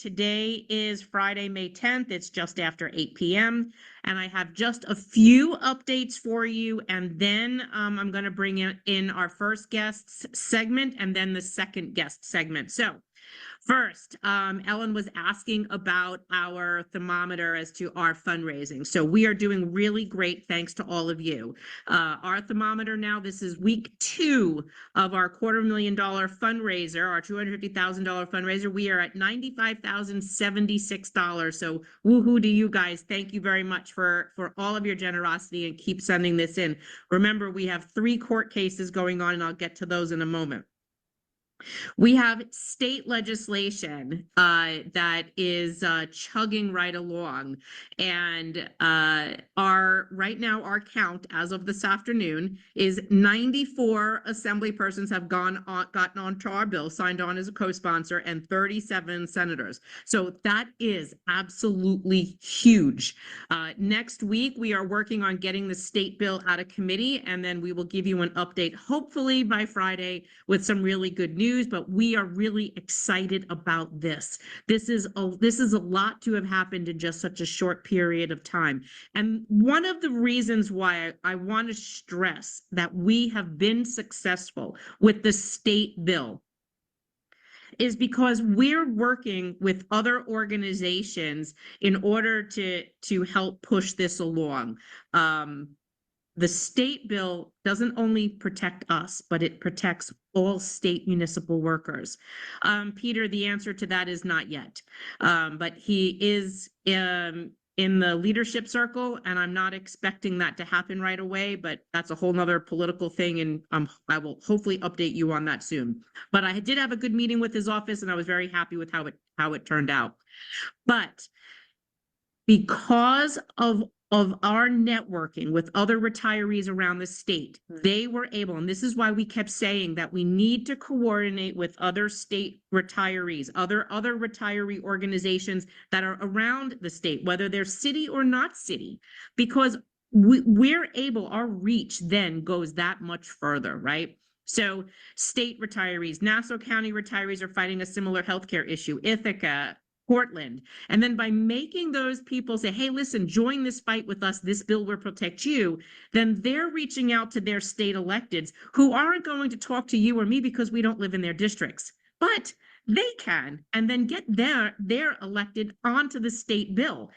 Today is Friday, May 10th. It's just after 8 p.m. And I have just a few updates for you. And then I'm going to bring in our first guests segment and then the second guest segment. So first, Ellen was asking about our thermometer as to our fundraising. So we are doing really great, thanks to all of you. Our thermometer now, this is week 2 of our $250,000 fundraiser, our $250,000 fundraiser. We are at $95,076. So woohoo to you guys. Thank you very much for all of your generosity, and keep sending this in. Remember, we have 3 court cases going on, and I'll get to those in a moment. We have state legislation that is chugging right along, and right now our count as of this afternoon is 94 assembly persons have gotten onto our bill, signed on as a co-sponsor, and 37 senators. So that is absolutely huge. Next week we are working on getting the state bill out of committee, and then we will give you an update hopefully by Friday with some really good news. But we are really excited about this. This is a lot to have happened in just such a short period of time. And one of the reasons why I want to stress that we have been successful with the state bill is because we're working with other organizations in order to help push this along. The state bill doesn't only protect us, but it protects all state municipal workers. Peter, the answer to that is not yet, but he is in the leadership circle, and I'm not expecting that to happen right away, but that's a whole nother political thing, and I will hopefully update you on that soon. But I did have a good meeting with his office, and I was very happy with how it turned out. But because of our networking with other retirees around the state, they were able, and this is why we kept saying that we need to coordinate with other state retirees, other retiree organizations that are around the state, whether they're city or not city, because we're able, our reach then goes that much further, right? So state retirees, Nassau County retirees are fighting a similar healthcare issue, Ithaca, Portland. And then by making those people say, hey, listen, join this fight with us, this bill will protect you, then they're reaching out to their state electeds who aren't going to talk to you or me because we don't live in their districts, but they can, and then get their elected onto the state bill.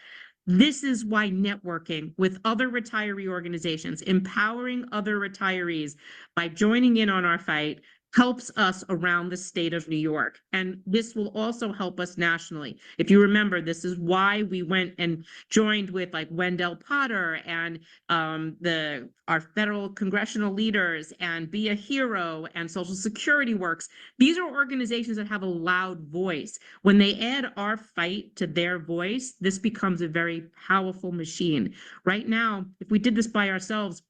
This is why networking with other retiree organizations, empowering other retirees by joining in on our fight, helps us around the state of New York. And this will also help us nationally. If you remember, this is why we went and joined with like Wendell Potter and our federal congressional leaders and Be a Hero and Social Security Works. These are organizations that have a loud voice. When they add our fight to their voice, this becomes a very powerful machine. Right now, if we did this by ourselves,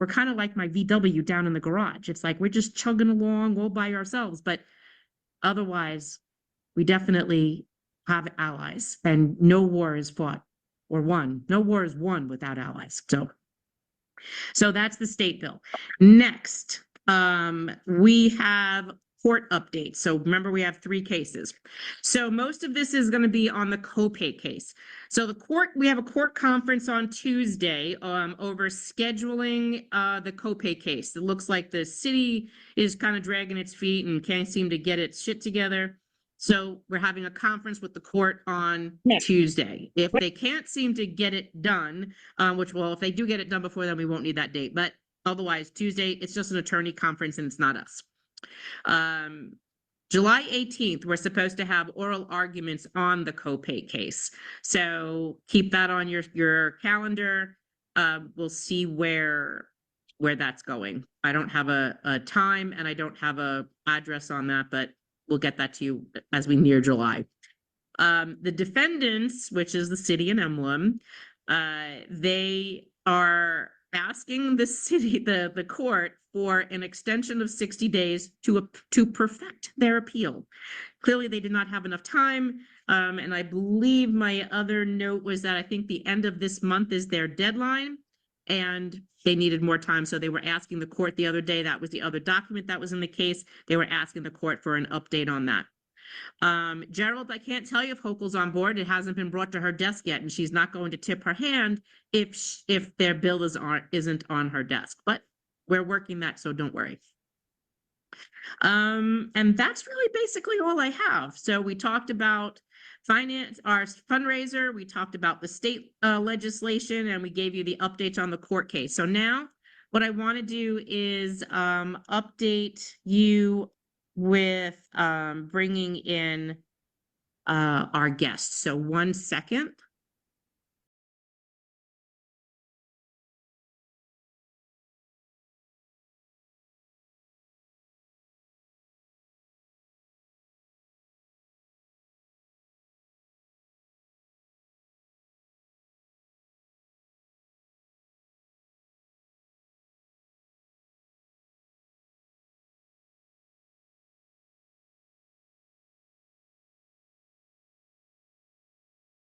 we're kind of like my VW down in the garage. It's like we're just chugging along all by ourselves, but otherwise, we definitely have allies, and no war is fought or won. No war is won without allies. So that's the state bill. Next, we have court updates. So remember, we have 3 cases. So most of this is going to be on the copay case. So we have a court conference on Tuesday over scheduling the copay case. It looks like the city is kind of dragging its feet and can't seem to get its shit together. So we're having a conference with the court on Tuesday. If they can't seem to get it done, if they do get it done before then, we won't need that date. But otherwise, Tuesday, it's just an attorney conference and it's not us. July 18th, we're supposed to have oral arguments on the copay case. So keep that on your calendar. We'll see where that's going. I don't have a time and I don't have a address on that, but we'll get that to you as we near July. The defendants, which is the city and Emblem, they are asking the city, the court, for an extension of 60 days to perfect their appeal. Clearly, they did not have enough time, and I believe my other note was that I think the end of this month is their deadline, and they needed more time, so they were asking the court the other day, that was the other document that was in the case, they were asking the court for an update on that. Gerald, I can't tell you if Hochul's on board. It hasn't been brought to her desk yet, and she's not going to tip her hand if their bill isn't on her desk. But we're working that, so don't worry. And that's really basically all I have. So we talked about finance, our fundraiser, we talked about the state legislation, and we gave you the updates on the court case. So now what I want to do is update you with bringing in our guests. So 1 second.